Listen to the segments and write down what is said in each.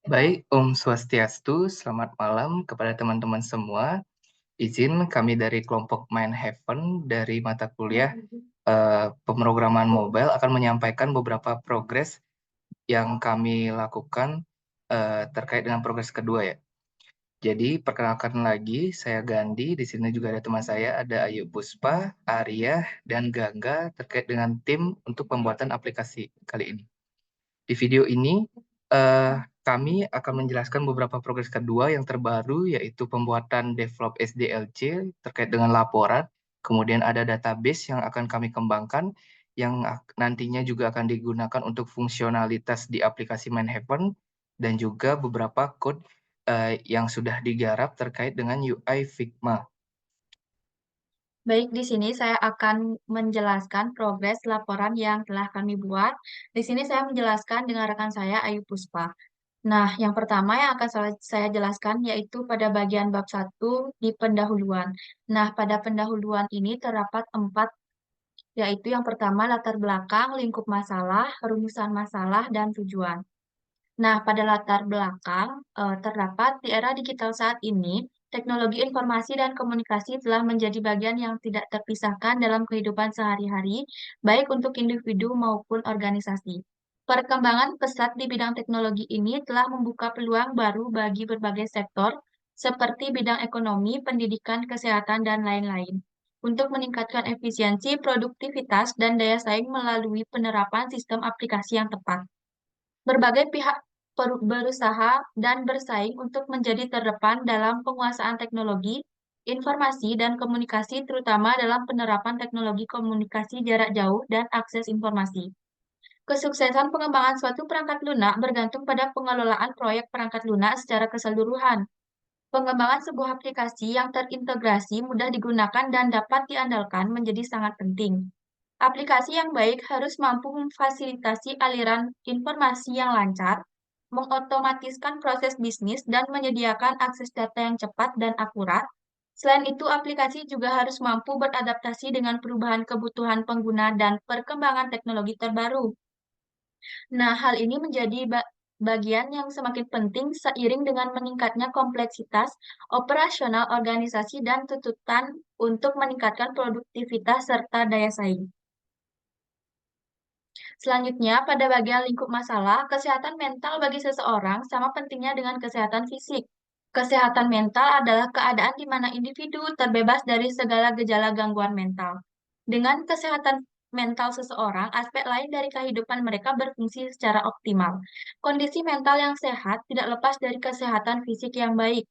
Baik, Om Swastiastu, selamat malam kepada teman-teman semua. Izin kami dari kelompok Mindhaven dari mata kuliah pemrograman mobile akan menyampaikan beberapa progres yang kami lakukan terkait dengan progres kedua ya. Jadi perkenalkan lagi, saya Gandhi. Di sini juga ada teman saya, ada Ayu Puspa, Arya, dan Gangga terkait dengan tim untuk pembuatan aplikasi kali ini. Di video ini, eh, kami akan menjelaskan beberapa progres kedua yang terbaru, yaitu pembuatan develop SDLC terkait dengan laporan, kemudian ada database yang akan kami kembangkan, yang nantinya juga akan digunakan untuk fungsionalitas di aplikasi Mindhaven, dan juga beberapa code yang sudah digarap terkait dengan UI Figma. Baik, di sini saya akan menjelaskan progres laporan yang telah kami buat. Di sini saya menjelaskan dengan rekan saya Ayu Puspa. Nah, yang pertama yang akan saya jelaskan yaitu pada bagian bab 1 di pendahuluan. Nah, pada pendahuluan ini terdapat 4, yaitu yang pertama latar belakang, lingkup masalah, rumusan masalah, dan tujuan. Nah, pada latar belakang, terdapat di era digital saat ini, teknologi informasi dan komunikasi telah menjadi bagian yang tidak terpisahkan dalam kehidupan sehari-hari, baik untuk individu maupun organisasi. Perkembangan pesat di bidang teknologi ini telah membuka peluang baru bagi berbagai sektor, seperti bidang ekonomi, pendidikan, kesehatan, dan lain-lain, untuk meningkatkan efisiensi, produktivitas, dan daya saing melalui penerapan sistem aplikasi yang tepat. Berbagai pihak berusaha dan bersaing untuk menjadi terdepan dalam penguasaan teknologi, informasi, dan komunikasi, terutama dalam penerapan teknologi komunikasi jarak jauh dan akses informasi. Kesuksesan pengembangan suatu perangkat lunak bergantung pada pengelolaan proyek perangkat lunak secara keseluruhan. Pengembangan sebuah aplikasi yang terintegrasi, mudah digunakan, dan dapat diandalkan menjadi sangat penting. Aplikasi yang baik harus mampu memfasilitasi aliran informasi yang lancar, mengotomatiskan proses bisnis, dan menyediakan akses data yang cepat dan akurat. Selain itu, aplikasi juga harus mampu beradaptasi dengan perubahan kebutuhan pengguna dan perkembangan teknologi terbaru. Nah, hal ini menjadi bagian yang semakin penting seiring dengan meningkatnya kompleksitas operasional organisasi dan tuntutan untuk meningkatkan produktivitas serta daya saing. Selanjutnya, pada bagian lingkup masalah, kesehatan mental bagi seseorang sama pentingnya dengan kesehatan fisik. Kesehatan mental adalah keadaan di mana individu terbebas dari segala gejala gangguan mental. Dengan kesehatan mental seseorang, aspek lain dari kehidupan mereka berfungsi secara optimal. Kondisi mental yang sehat tidak lepas dari kesehatan fisik yang baik.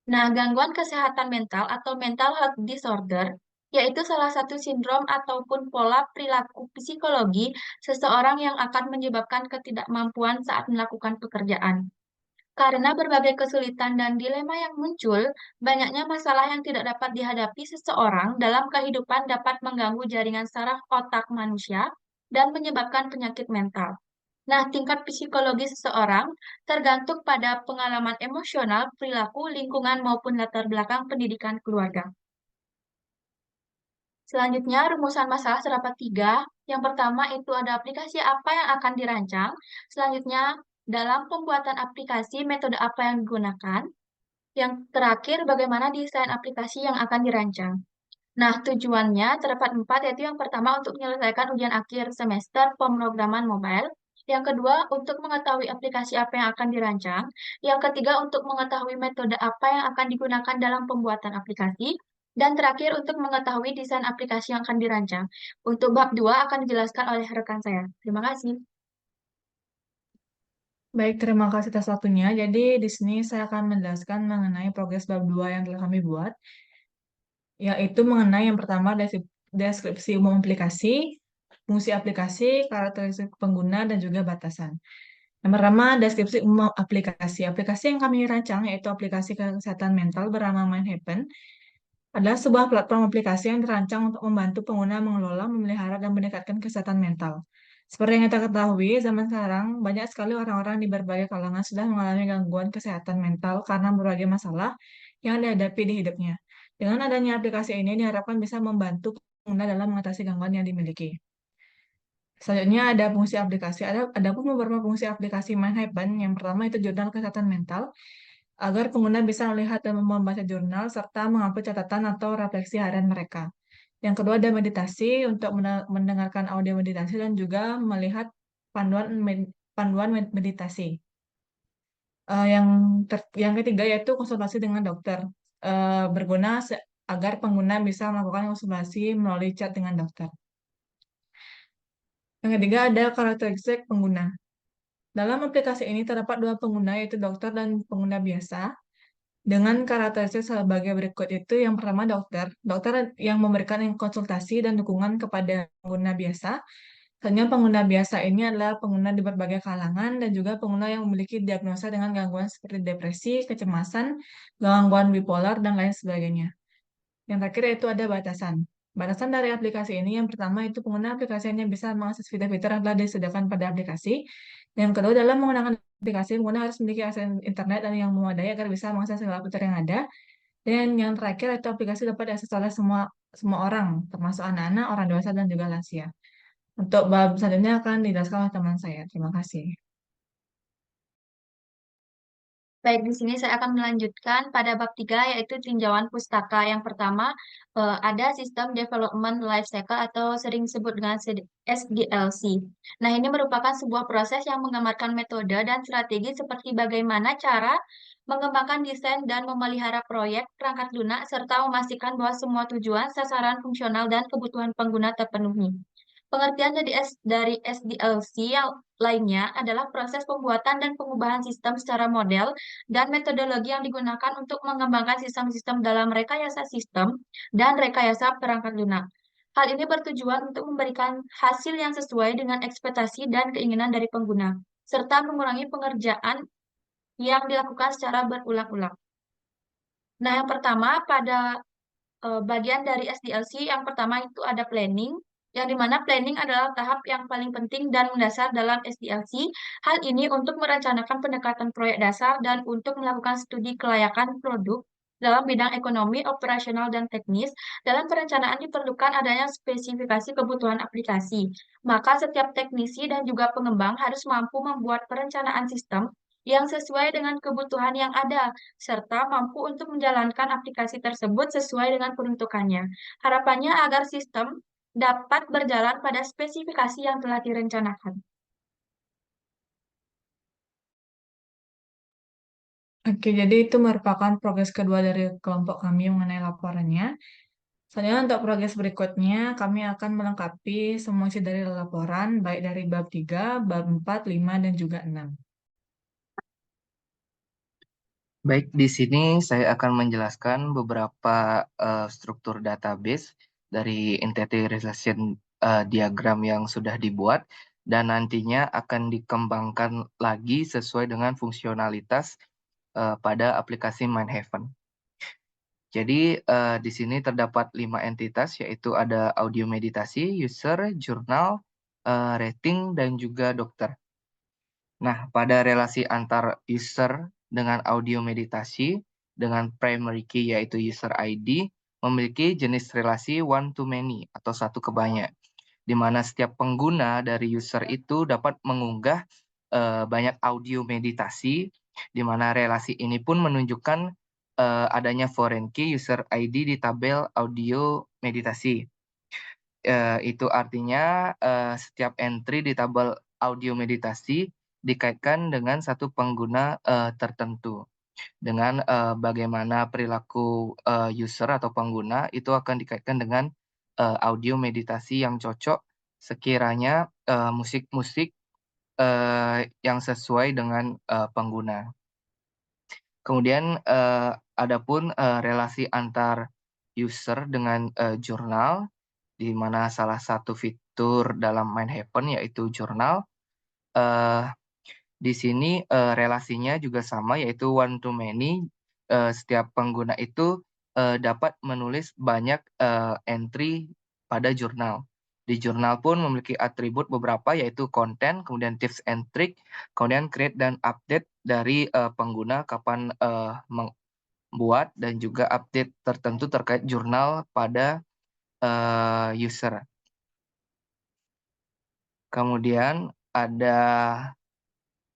Nah, gangguan kesehatan mental atau mental health disorder yaitu salah satu sindrom ataupun pola perilaku psikologi seseorang yang akan menyebabkan ketidakmampuan saat melakukan pekerjaan. Karena berbagai kesulitan dan dilema yang muncul, banyaknya masalah yang tidak dapat dihadapi seseorang dalam kehidupan dapat mengganggu jaringan saraf otak manusia dan menyebabkan penyakit mental. Nah, tingkat psikologi seseorang tergantung pada pengalaman emosional, perilaku, lingkungan, maupun latar belakang pendidikan keluarga. Selanjutnya, rumusan masalah terdapat 3. Yang pertama itu ada aplikasi apa yang akan dirancang. Selanjutnya, dalam pembuatan aplikasi, metode apa yang digunakan. Yang terakhir, bagaimana desain aplikasi yang akan dirancang. Nah, tujuannya terdapat 4, yaitu yang pertama untuk menyelesaikan ujian akhir semester pemrograman mobile. Yang kedua, untuk mengetahui aplikasi apa yang akan dirancang. Yang ketiga, untuk mengetahui metode apa yang akan digunakan dalam pembuatan aplikasi. Dan terakhir, untuk mengetahui desain aplikasi yang akan dirancang. Untuk bab 2 akan dijelaskan oleh rekan saya. Terima kasih. Baik, terima kasih atas waktunya. Jadi di sini saya akan menjelaskan mengenai progres bab 2 yang telah kami buat, yaitu mengenai yang pertama deskripsi umum aplikasi, fungsi aplikasi, karakteristik pengguna, dan juga batasan. Yang pertama, deskripsi umum aplikasi. Aplikasi yang kami rancang yaitu aplikasi kesehatan mental bernama Mindhaven adalah sebuah platform aplikasi yang dirancang untuk membantu pengguna mengelola, memelihara, dan meningkatkan kesehatan mental. Seperti yang kita ketahui, zaman sekarang banyak sekali orang-orang di berbagai kalangan sudah mengalami gangguan kesehatan mental karena berbagai masalah yang dihadapi di hidupnya. Dengan adanya aplikasi ini diharapkan bisa membantu pengguna dalam mengatasi gangguan yang dimiliki. Selanjutnya ada fungsi aplikasi. Ada pun beberapa fungsi aplikasi MindHaven. Yang pertama itu jurnal kesehatan mental, agar pengguna bisa melihat dan membaca jurnal serta mengambil catatan atau refleksi harian mereka. Yang kedua ada meditasi untuk mendengarkan audio meditasi dan juga melihat panduan meditasi. Yang ketiga yaitu konsultasi dengan dokter. Berguna agar pengguna bisa melakukan konsultasi melalui chat dengan dokter. Yang ketiga ada karakteristik pengguna. Dalam aplikasi ini terdapat dua pengguna, yaitu dokter dan pengguna biasa. Dengan karakteristik sebagai berikut itu, yang pertama dokter. Dokter yang memberikan konsultasi dan dukungan kepada pengguna biasa. Selanjutnya pengguna biasa ini adalah pengguna di berbagai kalangan dan juga pengguna yang memiliki diagnosa dengan gangguan seperti depresi, kecemasan, gangguan bipolar, dan lain sebagainya. Yang terakhir yaitu ada batasan. Batasan dari aplikasi ini yang pertama itu pengguna aplikasi hanya bisa mengakses fitur-fitur yang telah disediakan pada aplikasi. Yang kedua, dalam menggunakan aplikasi, pengguna harus memiliki akses internet dan yang memadai agar bisa mengakses segala fitur yang ada. Dan yang terakhir itu aplikasi dapat diakses oleh semua orang, termasuk anak-anak, orang dewasa, dan juga lansia. Untuk bab selanjutnya akan dijelaskan oleh teman saya. Terima kasih. Baik, di sini saya akan melanjutkan pada bab 3 yaitu tinjauan pustaka. Yang pertama, ada System Development Life Cycle atau sering disebut dengan SDLC. Nah, ini merupakan sebuah proses yang menggambarkan metode dan strategi seperti bagaimana cara mengembangkan desain dan memelihara proyek perangkat lunak serta memastikan bahwa semua tujuan, sasaran fungsional, dan kebutuhan pengguna terpenuhi. Pengertian dari SDLC yang lainnya adalah proses pembuatan dan pengubahan sistem secara model dan metodologi yang digunakan untuk mengembangkan sistem-sistem dalam rekayasa sistem dan rekayasa perangkat lunak. Hal ini bertujuan untuk memberikan hasil yang sesuai dengan ekspektasi dan keinginan dari pengguna, serta mengurangi pengerjaan yang dilakukan secara berulang-ulang. Nah, yang pertama pada bagian dari SDLC yang pertama itu ada planning, yang dimana planning adalah tahap yang paling penting dan mendasar dalam SDLC. Hal ini untuk merencanakan pendekatan proyek dasar dan untuk melakukan studi kelayakan produk dalam bidang ekonomi, operasional, dan teknis. Dalam perencanaan diperlukan adanya spesifikasi kebutuhan aplikasi. Maka setiap teknisi dan juga pengembang harus mampu membuat perencanaan sistem yang sesuai dengan kebutuhan yang ada, serta mampu untuk menjalankan aplikasi tersebut sesuai dengan peruntukannya. Harapannya agar sistem dapat berjalan pada spesifikasi yang telah direncanakan. Oke, jadi itu merupakan progres kedua dari kelompok kami mengenai laporannya. Selanjutnya untuk progres berikutnya, kami akan melengkapi semua isi dari laporan, baik dari bab 3, bab 4, 5, dan juga 6. Baik, di sini saya akan menjelaskan beberapa struktur database dari entity relation diagram yang sudah dibuat dan nantinya akan dikembangkan lagi sesuai dengan fungsionalitas pada aplikasi MindHaven. Jadi di sini terdapat 5 entitas, yaitu ada audio meditasi, user, jurnal, rating, dan juga dokter. Nah, pada relasi antar user dengan audio meditasi dengan primary key yaitu user ID memiliki jenis relasi one to many atau satu ke banyak, di mana setiap pengguna dari user itu dapat mengunggah banyak audio meditasi, di mana relasi ini pun menunjukkan adanya foreign key user ID di tabel audio meditasi. Itu artinya setiap entry di tabel audio meditasi dikaitkan dengan satu pengguna tertentu. Dengan bagaimana perilaku user atau pengguna itu akan dikaitkan dengan audio meditasi yang cocok sekiranya musik-musik yang sesuai dengan pengguna. Kemudian adapun relasi antar user dengan jurnal, di mana salah satu fitur dalam MindHaven yaitu jurnal. Di sini relasinya juga sama yaitu one to many. Setiap pengguna itu dapat menulis banyak entry pada jurnal. Di jurnal pun memiliki atribut beberapa yaitu konten, kemudian tips and trick, kemudian create dan update dari pengguna kapan membuat dan juga update tertentu terkait jurnal pada user. Kemudian ada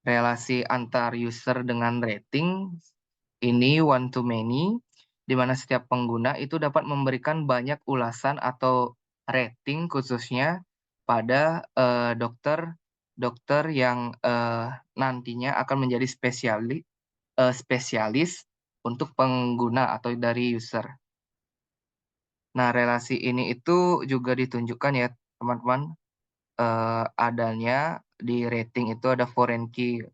relasi antar user dengan rating, ini one to many, di mana setiap pengguna itu dapat memberikan banyak ulasan atau rating khususnya pada dokter yang nantinya akan menjadi spesialis untuk pengguna atau dari user. Nah, relasi ini itu juga ditunjukkan ya teman-teman, adanya di rating itu ada foreign key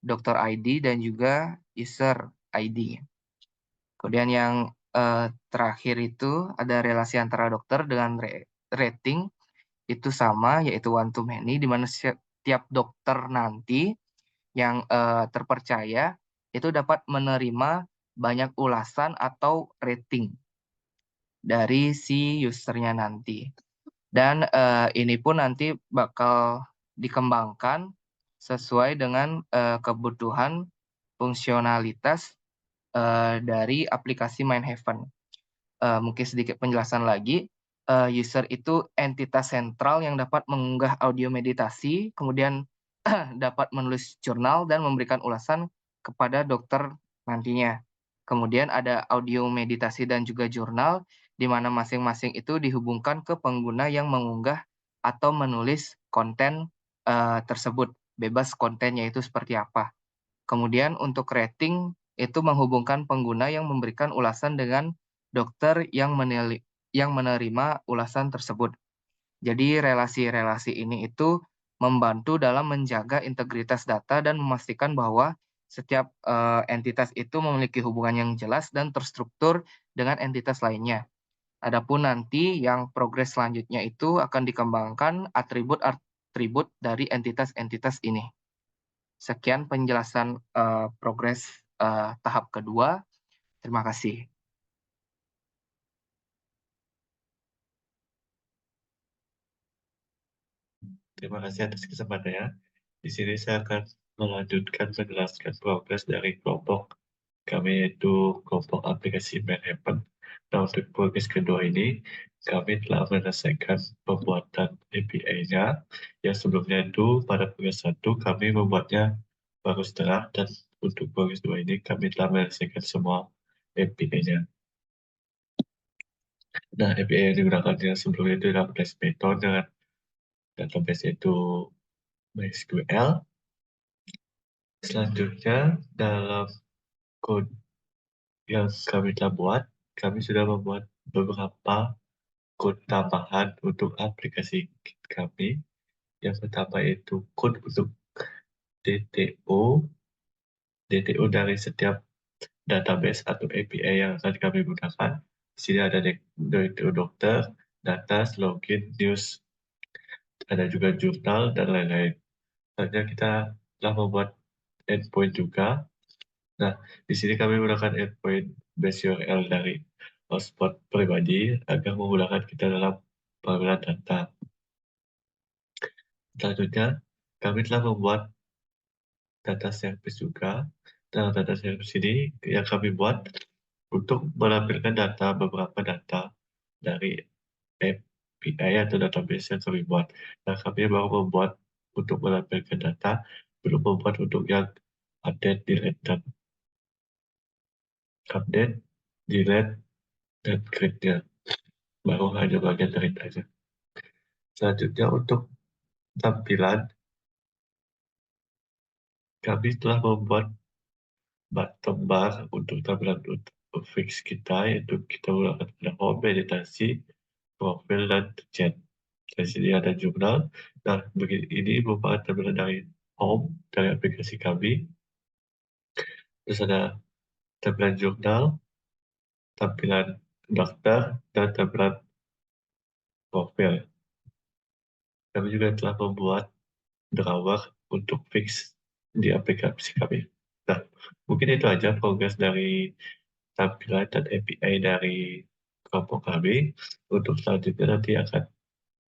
dokter ID dan juga user ID. Kemudian yang terakhir itu ada relasi antara dokter dengan rating itu sama, yaitu one to many, di mana setiap dokter nanti yang terpercaya itu dapat menerima banyak ulasan atau rating dari si usernya nanti. Dan ini pun nanti bakal dikembangkan sesuai dengan kebutuhan fungsionalitas dari aplikasi Mindhaven. Mungkin sedikit penjelasan lagi, user itu entitas sentral yang dapat mengunggah audio meditasi, kemudian dapat menulis jurnal dan memberikan ulasan kepada dokter nantinya. Kemudian ada audio meditasi dan juga jurnal, di mana masing-masing itu dihubungkan ke pengguna yang mengunggah atau menulis konten tersebut, bebas kontennya itu seperti apa. Kemudian untuk rating, itu menghubungkan pengguna yang memberikan ulasan dengan dokter yang menerima ulasan tersebut. Jadi relasi-relasi ini itu membantu dalam menjaga integritas data dan memastikan bahwa setiap entitas itu memiliki hubungan yang jelas dan terstruktur dengan entitas lainnya. Adapun nanti yang progres selanjutnya itu akan dikembangkan atribut-atribut dari entitas-entitas ini. Sekian penjelasan progres tahap kedua. Terima kasih. Terima kasih atas kesempatannya. Di sini saya akan melanjutkan menjelaskan progres dari kelompok kami, yaitu kelompok aplikasi Mindhaven. Nah, untuk progres kedua ini, kami telah menyelesaikan pembuatan API-nya. Yang sebelumnya itu pada progres 1 kami membuatnya baru setengah, dan untuk progres 2 ini kami telah menyelesaikan semua API-nya. Nah, API yang digunakan yang sebelumnya itu adalah Python dengan database itu MySQL. Selanjutnya, dalam code yang kami telah buat, kami sudah membuat beberapa code tambahan untuk aplikasi kami. Yang pertama itu code untuk DTO dari setiap database atau API yang akan kami gunakan. Di sini ada DTO dokter, data, login, news, ada juga jurnal, dan lain-lain. Selanjutnya kita telah membuat endpoint juga. Nah, di sini kami menggunakan endpoint base URL dari hotspot pribadi agar memudahkan kita dalam pengambilan data. Selanjutnya, kami telah membuat data service juga. Dalam data service ini yang kami buat untuk menampilkan beberapa data dari API atau database yang kami buat. Nah, kami baru membuat untuk menampilkan data, belum membuat untuk yang update, delete, dan create-nya. Baru hanya bagian dari aja. Selanjutnya untuk tampilan, kami telah membuat bottom bar untuk tampilan fix kita, yaitu kita menggunakan home, meditasi, profil, dan chat. Di sini ada jurnal. Nah, begini ini merupakan tampilan dari home dari aplikasi kami. Terus ada tampilan jurnal, tampilan dokter, dan tampilan profil. Kami juga telah membuat drawer untuk fix di aplikasi kami. Nah, mungkin itu aja progres dari tampilan dan API dari kelompok kami. Untuk selanjutnya nanti akan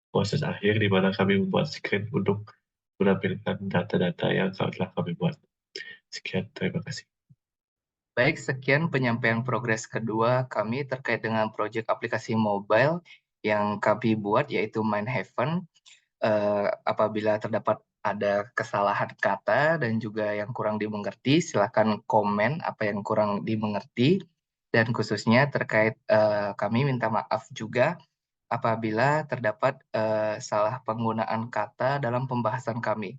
proses akhir di mana kami membuat script untuk menampilkan data-data yang telah kami buat. Sekian, terima kasih. Baik, sekian penyampaian progres kedua kami terkait dengan proyek aplikasi mobile yang kami buat, yaitu Mindhaven. Apabila terdapat ada kesalahan kata dan juga yang kurang dimengerti, silakan komen apa yang kurang dimengerti. Dan khususnya terkait kami minta maaf juga apabila terdapat salah penggunaan kata dalam pembahasan kami.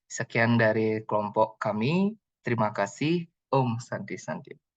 Sekian dari kelompok kami. Terima kasih. Om Santi Santi.